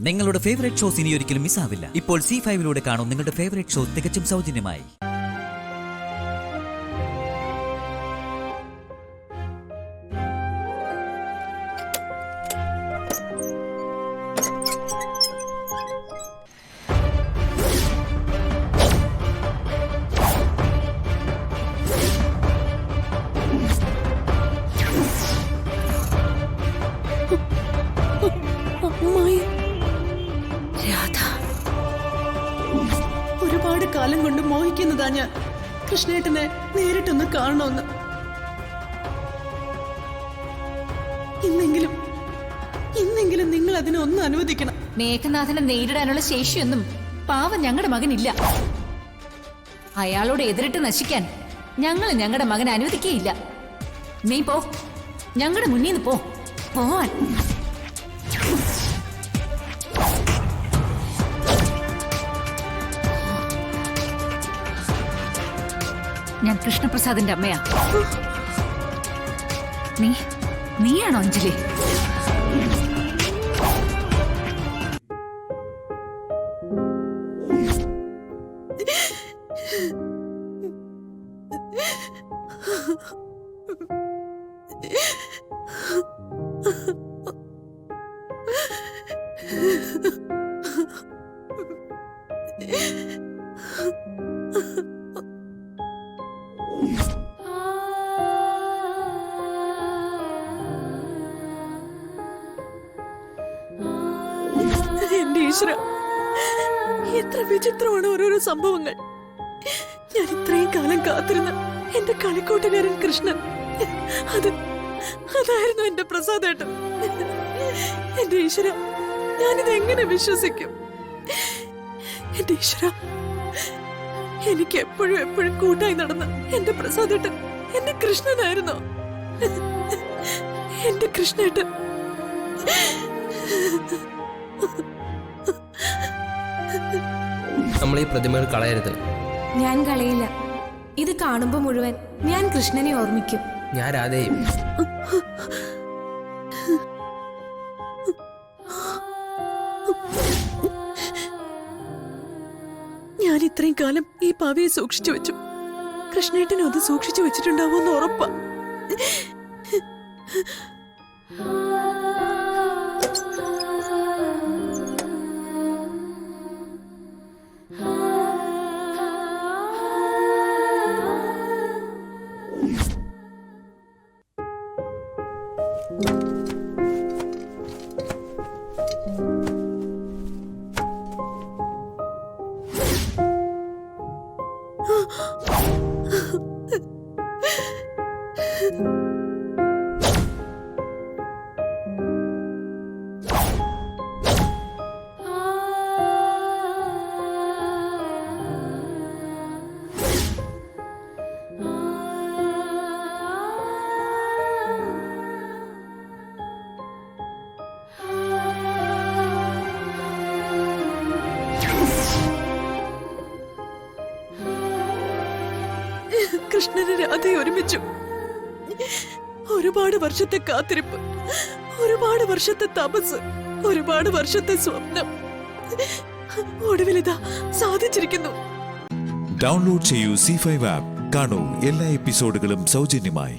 നിങ്ങളുടെ favourite shows ഇനി ഒരിക്കലും മിസ്സാവില്ല. ഇപ്പോൾ C5 കാണും നിങ്ങളുടെ ഫേവറേറ്റ് ഷോ തികച്ചും സൗജന്യമായി. ഒരുപാട് കാലം കൊണ്ട് മോഹിക്കുന്നതാ ഞാൻ കൃഷ്ണേട്ടനെ നേരിട്ടൊന്ന് കാണണമെന്ന്. ഇന്നെങ്കിലും നിങ്ങൾ അതിനെ ഒന്ന് അനുവദിക്കണം. മേഘനാഥനെ നേരിടാനുള്ള ശേഷിയൊന്നും പാവം ഞങ്ങളുടെ മകനില്ല. അയാളോട് എതിരിട്ട് നശിക്കാൻ ഞങ്ങൾ ഞങ്ങളുടെ മകനെ അനുവദിക്കുകയില്ല. നീ പോ, ഞങ്ങളുടെ മുന്നിൽ നിന്ന് പോവാൻ. ഞാൻ കൃഷ്ണപ്രസാദിന്റെ അമ്മയാ. നീയാണോ അഞ്ജലി? എന്റെ ഈശ്വര, എത്ര വിചിത്രമാണ് ഓരോരോ സംഭവങ്ങൾ. ഞാൻ ഇത്രയും കാലം കാത്തിരുന്ന എന്റെ കളിക്കൂട്ടുകാരൻ കൃഷ്ണൻ, അതായിരുന്നു എന്റെ പ്രസാദേട്ടൻ. എന്റെ ഈശ്വര, ഞാനിത് എങ്ങനെ വിശ്വസിക്കും? എന്റെ ഈശ്വര, എനിക്ക് എപ്പോഴും കൂട്ടായി നടന്ന എന്റെ പ്രസാദേട്ടൻ എന്റെ കൃഷ്ണനായിരുന്നോ? എന്റെ കൃഷ്ണേട്ടൻ. നമ്മൾ ഈ പ്രതിമകൾ കളയരുത്. ഞാൻ കളയില്ല. ഇത് കാണുമ്പോ മുഴുവൻ ഞാൻ കൃഷ്ണനെ ഓർമ്മിക്കും. ഞാൻ രാധയും. ഞാൻ ഇത്രയും കാലം ഈ പാവയെ സൂക്ഷിച്ചു വെച്ചു. കൃഷ്ണേട്ടനും അത് സൂക്ഷിച്ചു വെച്ചിട്ടുണ്ടാവുമെന്ന് ഉറപ്പാ. കൃഷ്ണന് രാധയെ ഒരുമിച്ചു. ഒരുപാട് വർഷത്തെ കാത്തിരിപ്പ്, ഒരുപാട് വർഷത്തെ തപസ്, ഒരുപാട് വർഷത്തെ സ്വപ്നം ഒടുവിലിതാ സാധിച്ചിരിക്കുന്നു. ഡൗൺലോഡ് ചെയ്യൂ C5 ആപ്പ്. കാണൂ എല്ലാ എപ്പിസോഡുകളും സൗജന്യമായി.